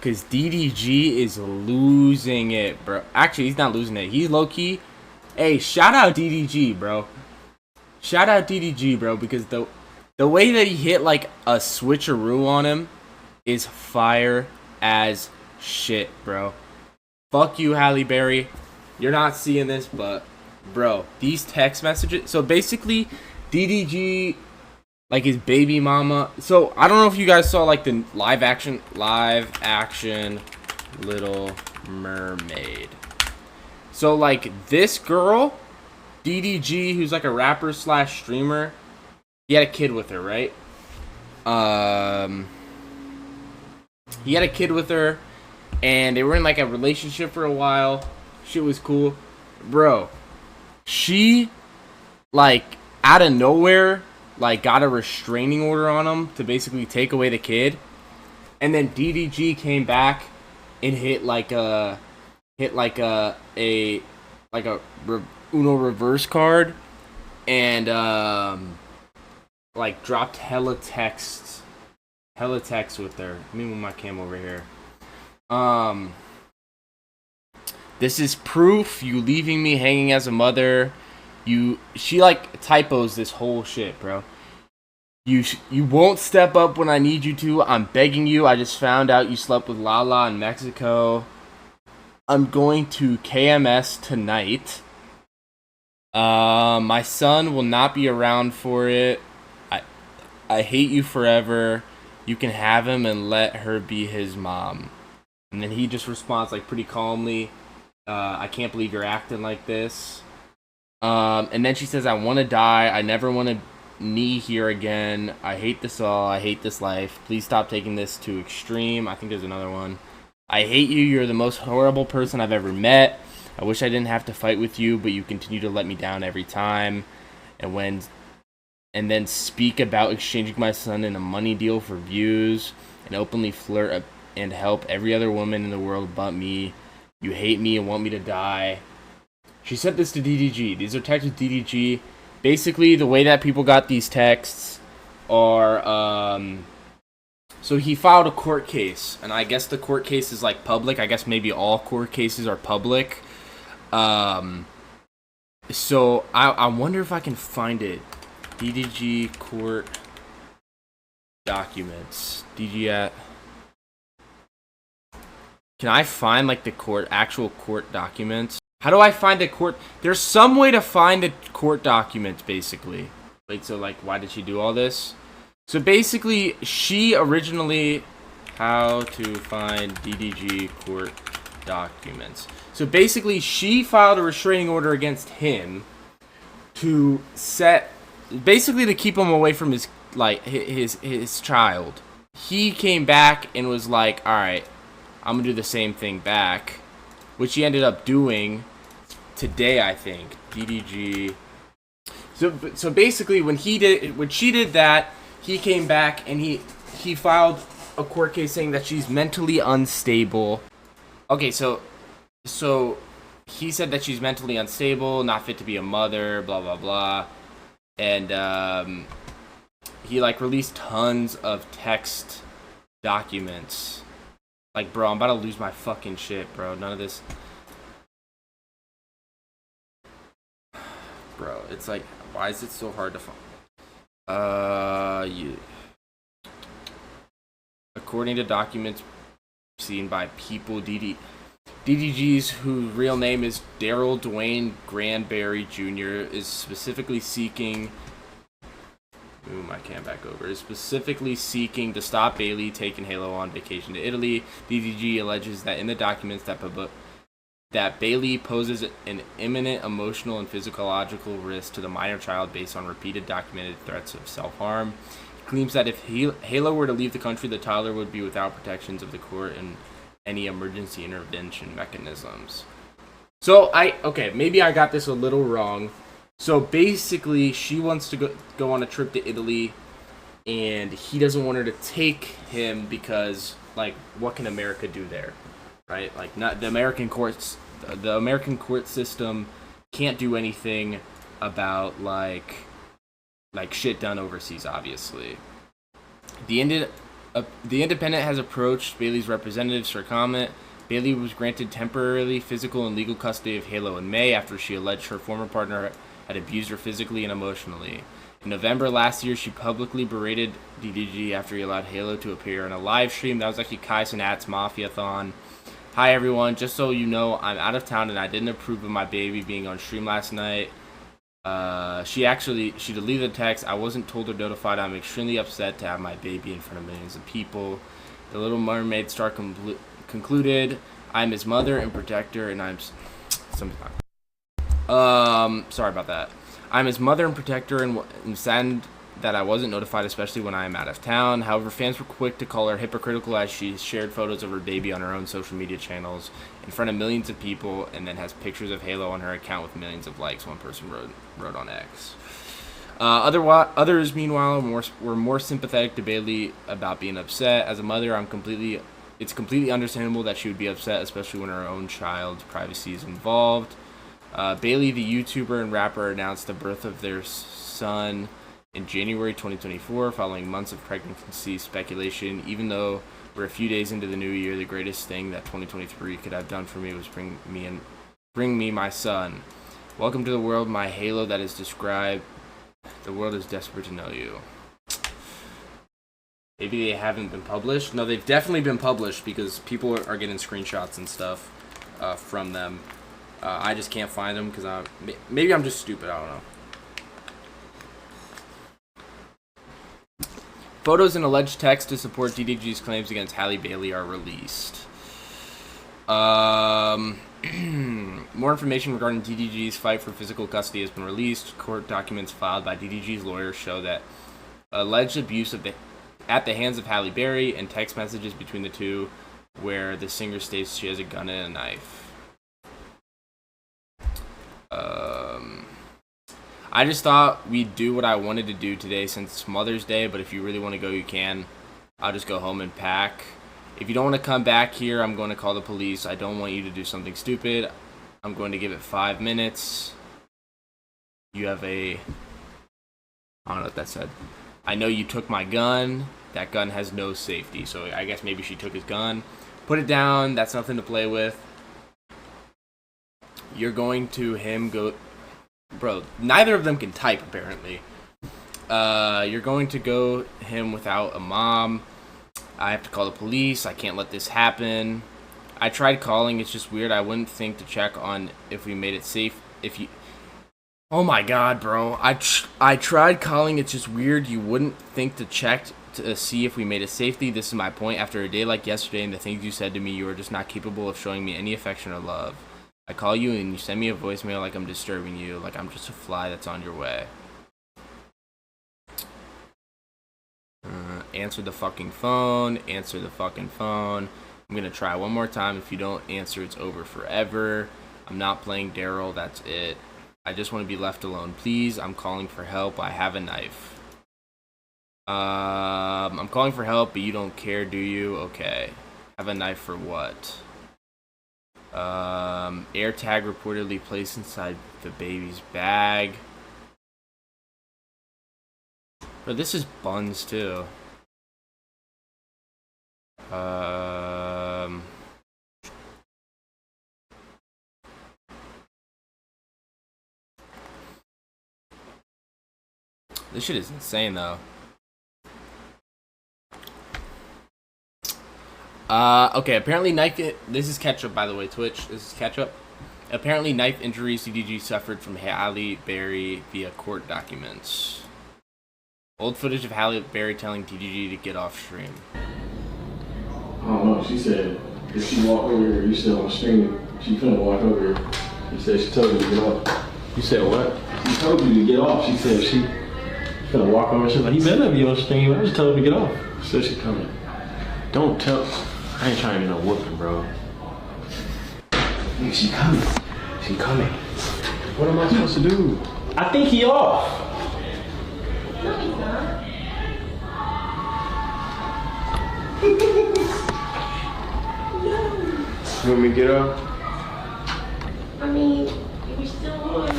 Because DDG is losing it, bro. Actually, he's not losing it. He's low-key. Hey, shout out DDG, bro. Shout out DDG, bro, because the way that he hit, like, a switcheroo on him is fire as shit, bro. Fuck you, Halle Berry. You're not seeing this, but, bro, these text messages. So, basically, DDG, like, his baby mama. So, I don't know if you guys saw, like, the live action Little Mermaid. So, like, this girl, DDG, who's, like, a rapper slash streamer, he had a kid with her, right? He had a kid with her, and they were in, like, a relationship for a while. Shit was cool. Bro, she, like, out of nowhere, like, got a restraining order on him to basically take away the kid. And then DDG came back and hit a Uno reverse card and like dropped hella texts with her. Let me move my cam over here. This is proof you leaving me hanging as a mother. She like typos this whole shit, bro. You won't step up when I need you to. I'm begging you. I just found out you slept with Lala in Mexico. I'm going to KMS tonight. My son will not be around for it. I hate you forever. You can have him and let her be his mom. And then he just responds like pretty calmly. I can't believe you're acting like this. And then she says, I want to die. I never want to knee here again. I hate this all. I hate this life. Please stop taking this to extreme. I think there's another one. I hate you. You're the most horrible person I've ever met. I wish I didn't have to fight with you, but you continue to let me down every time. And then speak about exchanging my son in a money deal for views and openly flirt and help every other woman in the world but me. You hate me and want me to die. She said this to DDG. These are texts with DDG. Basically, the way that people got these texts are, so he filed a court case, and I guess the court case is, like, public. I guess maybe all court cases are public. So I wonder if I can find it. DDG court documents. DDG at... Can I find, like, the actual court documents? How do I find the court? There's some way to find the court documents, basically. Wait, so, like, why did she do all this? So, basically, she originally... How to find DDG court documents. So, basically, she filed a restraining order against him to set... Basically, to keep him away from his, like, his child. He came back and was like, alright, I'm gonna do the same thing back. Which he ended up doing... today, I think. DDG. So basically, when she did that, he came back and he filed a court case saying that she's mentally unstable. Okay, so he said that she's mentally unstable, not fit to be a mother, blah blah blah, and he like released tons of text documents. Like, bro, I'm about to lose my fucking shit, bro. None of this. Bro, it's like, why is it so hard to find? According to documents seen by people, DDG's, whose real name is Daryl Dwayne Granberry Jr., is specifically seeking... Move my cam back over. Is specifically seeking to stop Bailey taking Halo on vacation to Italy. DDG alleges that in the documents that Bailey poses an imminent emotional and physiological risk to the minor child based on repeated documented threats of self-harm. He claims that if Halo were to leave the country, the toddler would be without protections of the court and any emergency intervention mechanisms. So, okay, maybe I got this a little wrong. So, basically, she wants to go on a trip to Italy, and he doesn't want her to take him because, like, what can America do there? Right? Like, not the American courts... The American court system can't do anything about, like shit done overseas, obviously. The Independent has approached Bailey's representatives for comment. Bailey was granted temporarily physical and legal custody of Halo in May after she alleged her former partner had abused her physically and emotionally. In November last year, she publicly berated DDG after he allowed Halo to appear in a live stream. That was actually Kai Cenat's Mafia-thon. Hi everyone, just so you know, I'm out of town and I didn't approve of my baby being on stream last night. She deleted the text. I wasn't told or notified. I'm extremely upset to have my baby in front of millions of people. The Little Mermaid star concluded, I'm his mother and protector, and sorry about that. I'm his mother and protector, and I'm saddened that I wasn't notified, especially when I am out of town. However, fans were quick to call her hypocritical as she shared photos of her baby on her own social media channels in front of millions of people, and then has pictures of Halo on her account with millions of likes, one person wrote on X. Others, meanwhile, were more sympathetic to Bailey about being upset. As a mother, it's completely understandable that she would be upset, especially when her own child's privacy is involved. Bailey, the YouTuber and rapper, announced the birth of their son in January 2024, following months of pregnancy speculation. Even though we're a few days into the new year, the greatest thing that 2023 could have done for me was bring me my son. Welcome to the world, my Halo that is described. The world is desperate to know you. Maybe they haven't been published. No, they've definitely been published because people are getting screenshots and stuff from them. I just can't find them because maybe I'm just stupid. I don't know. Photos and alleged text to support DDG's claims against Halle Bailey are released. More information regarding DDG's fight for physical custody has been released. Court documents filed by DDG's lawyers show that alleged abuse at the hands of Halle Berry and text messages between the two where the singer states she has a gun and a knife. I just thought we'd do what I wanted to do today since it's Mother's Day, but if you really want to go, you can. I'll just go home and pack. If you don't want to come back here, I'm going to call the police. I don't want you to do something stupid. I'm going to give it 5 minutes. You have I don't know what that said. I know you took my gun. That gun has no safety, so I guess maybe she took his gun. Put it down. That's nothing to play with. You're going to go... Bro, neither of them can type, apparently. You're going to go him without a mom. I have to call the police. I can't let this happen. I tried calling. It's just weird. I wouldn't think to check on if we made it safe. Oh my god, bro. I tried calling. It's just weird. You wouldn't think to check to see if we made it safely. This is my point. After a day like yesterday and the things you said to me, you are just not capable of showing me any affection or love. I call you and you send me a voicemail like I'm disturbing you, like I'm just a fly that's on your way. Answer the fucking phone. Answer the fucking phone. I'm gonna try one more time. If you don't answer, it's over forever. I'm not playing Daryl. That's it. I just want to be left alone. Please, I'm calling for help. I have a knife. I'm calling for help, but you don't care, do you? Okay. Have a knife for what? AirTag reportedly placed inside the baby's bag. But this is buns too. This shit is insane though. Okay, apparently this is Ketchup, by the way, Twitch. This is Ketchup. Apparently knife injuries DDG suffered from Halle Berry via court documents. Old footage of Halle Berry telling DDG to get off stream. I don't know, she said if she walked over here, you still on stream, she couldn't walk over here. She said she told you to get off. You said what? She told you to get off. She said she couldn't walk over. She's like, he better be on stream. I just told him to get off. She said she coming. Don't tell. I ain't trying to get no whooping, bro. She coming. She coming. What am I supposed to do? I think he off. No, he's not. You want me to get up? I mean, if you're still on,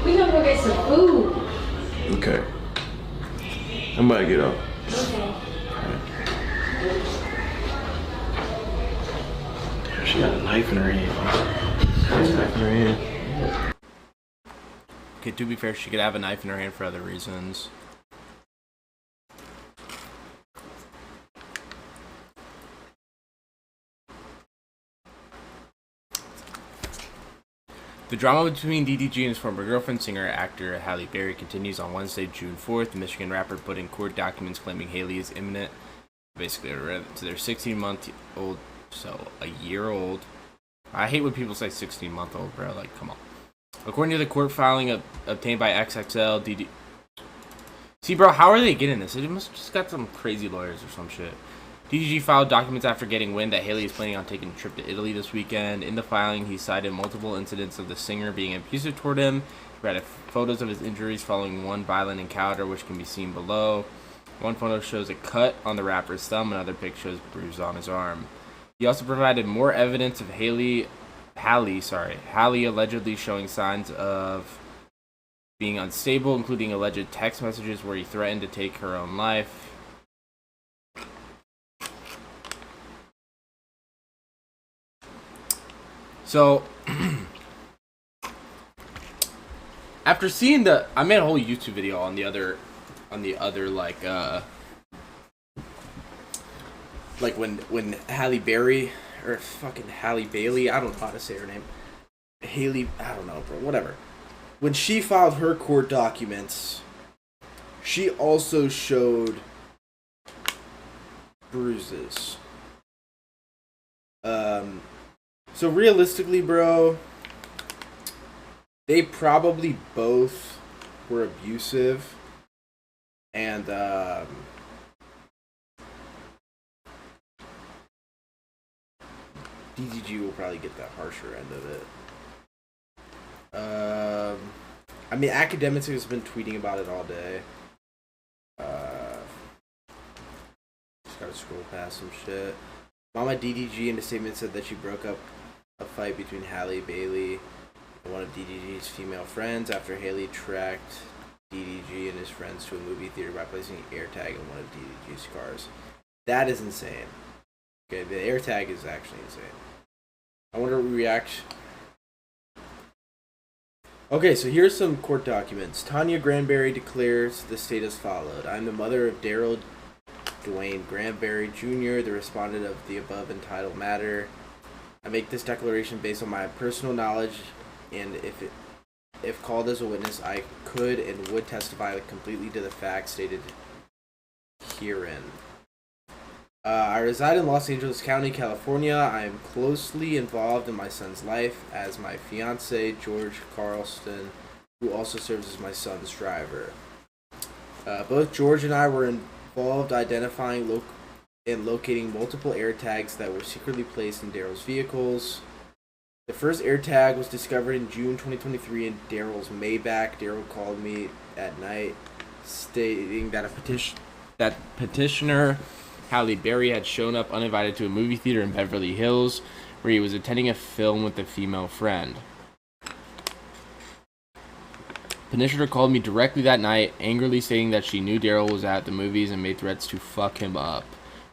we gonna go get some food. Okay. I'm about to get up. Okay. She got a knife in her hand. She has a knife in her hand. Okay, to be fair, she could have a knife in her hand for other reasons. The drama between DDG and his former girlfriend, singer-actor Halle Berry, continues on Wednesday, June 4th. The Michigan rapper put in court documents claiming Halle is imminent, basically to their 16-month-old, so a year old. I hate when people say 16-month-old, bro. Like, come on. According to the court filing obtained by XXL, DD... See, bro, how are they getting this? They must have just got some crazy lawyers or some shit. DDG filed documents after getting wind that Halle is planning on taking a trip to Italy this weekend. In the filing, he cited multiple incidents of the singer being abusive toward him. He provided photos of his injuries following one violent encounter, which can be seen below. One photo shows a cut on the rapper's thumb, another pic shows bruises on his arm. He also provided more evidence of Halle allegedly showing signs of being unstable, including alleged text messages where he threatened to take her own life. So, after seeing I made a whole YouTube video on the other like when Halle Berry, or fucking Halle Bailey, I don't know how to say her name. Haley, I don't know, bro, whatever. When she filed her court documents, she also showed bruises. So realistically, bro, they probably both were abusive, and DDG will probably get the harsher end of it. I mean, Academics has been tweeting about it all day. Just gotta scroll past some shit. Mama DDG in a statement said that she broke up a fight between Halle Bailey and one of DDG's female friends after Halle tracked DDG and his friends to a movie theater by placing an AirTag in one of DDG's cars. That is insane. Okay, the AirTag is actually insane. I wonder what reaction. Okay, so here's some court documents. Tanya Granberry declares the state as followed. I'm the mother of Daryl Dwayne Granberry Jr., the respondent of the above entitled matter. I make this declaration based on my personal knowledge, and if called as a witness, I could and would testify completely to the facts stated herein. I reside in Los Angeles County, California. I am closely involved in my son's life as my fiance, George Carlston, who also serves as my son's driver. Both George and I were involved identifying and locating multiple AirTags that were secretly placed in Daryl's vehicles. The first AirTag was discovered in June 2023 in Daryl's Maybach. Daryl called me at night stating that petitioner Halle Berry had shown up uninvited to a movie theater in Beverly Hills where he was attending a film with a female friend. Petitioner called me directly that night, angrily stating that she knew Daryl was at the movies and made threats to fuck him up.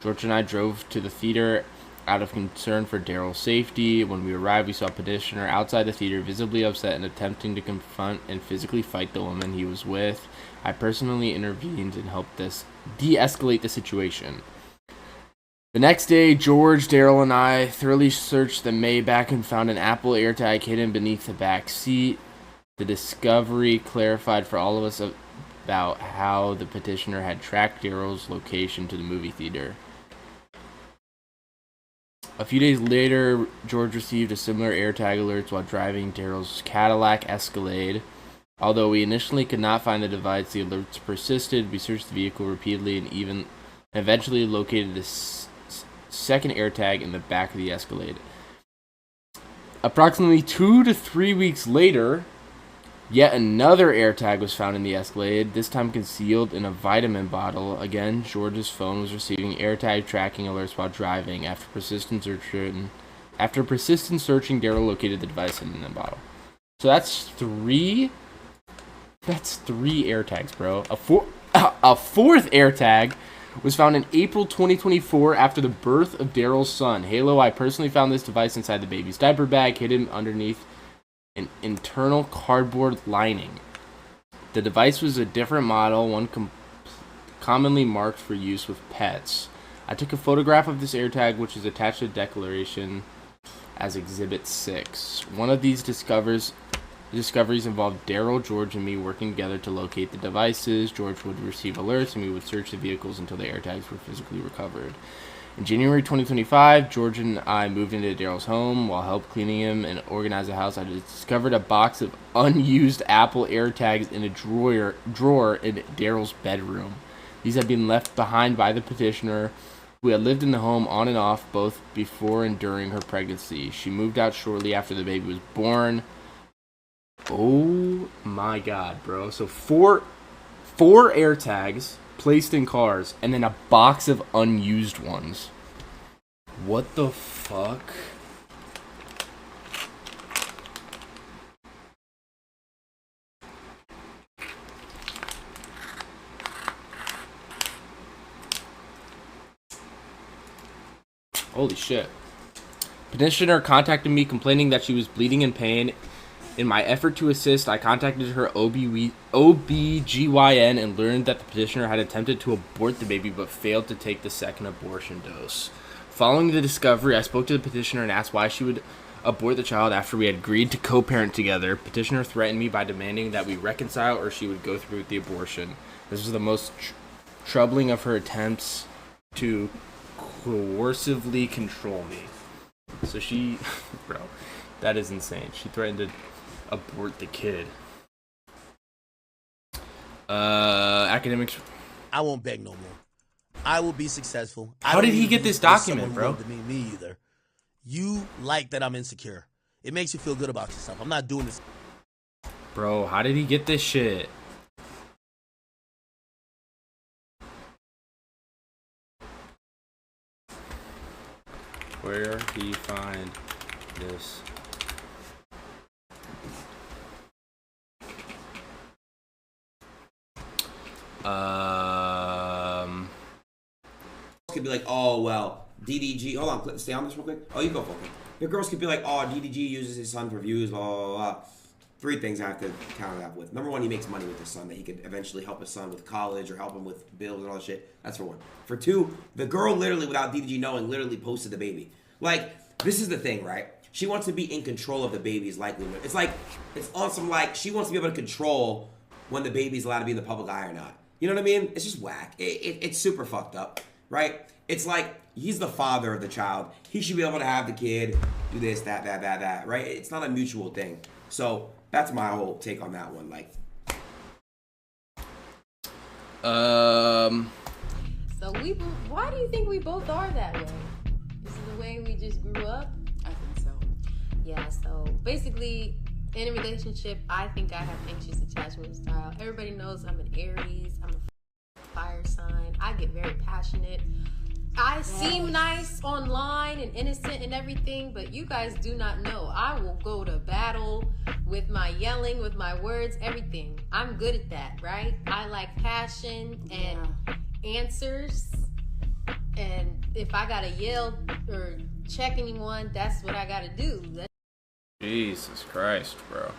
George and I drove to the theater out of concern for Daryl's safety. When we arrived, we saw Petitioner outside the theater, visibly upset and attempting to confront and physically fight the woman he was with. I personally intervened and helped de-escalate the situation. The next day, George, Daryl, and I thoroughly searched the Maybach and found an Apple AirTag hidden beneath the back seat. The discovery clarified for all of us about how the petitioner had tracked Daryl's location to the movie theater. A few days later, George received a similar AirTag alert while driving Daryl's Cadillac Escalade. Although we initially could not find the device, the alerts persisted. We searched the vehicle repeatedly and eventually located the second AirTag in the back of the Escalade. Approximately 2 to 3 weeks later, yet another AirTag was found in the Escalade, this time concealed in a vitamin bottle. Again, George's phone was receiving AirTag tracking alerts while driving. After persistent searching, Daryl located the device in the bottle. So that's three AirTags, bro. A fourth AirTag was found in April 2024 after the birth of Daryl's son. Halo, I personally found this device inside the baby's diaper bag, hidden underneath an internal cardboard lining. The device was a different model, one commonly marked for use with pets. I took a photograph of this AirTag, which is attached to the declaration as Exhibit 6. One of these discoveries involved Daryl, George, and me working together to locate the devices. George would receive alerts, and we would search the vehicles until the AirTags were physically recovered. In January 2025, George and I moved into Daryl's home. While help cleaning him and organize the house, I discovered a box of unused Apple AirTags in a drawer in Daryl's bedroom. These had been left behind by the petitioner, who had lived in the home on and off both before and during her pregnancy. She moved out shortly after the baby was born. Oh my god, bro. So four AirTags placed in cars, and then a box of unused ones. What the fuck? Holy shit. Petitioner contacted me complaining that she was bleeding in pain. In my effort to assist, I contacted her OBGYN and learned that the petitioner had attempted to abort the baby but failed to take the second abortion dose. Following the discovery, I spoke to the petitioner and asked why she would abort the child after we had agreed to co-parent together. Petitioner threatened me by demanding that we reconcile or she would go through with the abortion. This was the most troubling of her attempts to coercively control me. So she... Bro, that is insane. She threatened to abort the kid. Academics. I won't beg no more. I will be successful. How did he get this document, bro? To me either. You like that I'm insecure. It makes you feel good about yourself. I'm not doing this. Bro, how did he get this shit? Where he find this? Could be like, oh well, DDG. Hold on, stay on this real quick. Oh, you go for it. The girls could be like, oh, DDG uses his son for views, blah blah blah. Three things I have to counter that with. Number one, he makes money with his son that he could eventually help his son with college or help him with bills and all that shit. That's for one. For two, the girl literally, without DDG knowing, literally posted the baby. Like, this is the thing, right? She wants to be in control of the baby's likelihood. It's like, it's on some like, she wants to be able to control when the baby's allowed to be in the public eye or not. You know what I mean? It's just whack. It's super fucked up, right? It's like, he's the father of the child. He should be able to have the kid, do this, that, right? It's not a mutual thing. So that's my whole take on that one. Like, So why do you think we both are that way? Is it the way we just grew up? I think so. Yeah, so basically, in a relationship, I think I have anxious attachment style. Everybody knows I'm an Aries. I'm a fire sign. I get very passionate. I seem nice online and innocent and everything, but you guys do not know. I will go to battle with my yelling, with my words, everything. I'm good at that, right? I like passion and answers. And if I gotta yell or check anyone, that's what I gotta do. Jesus Christ, bro.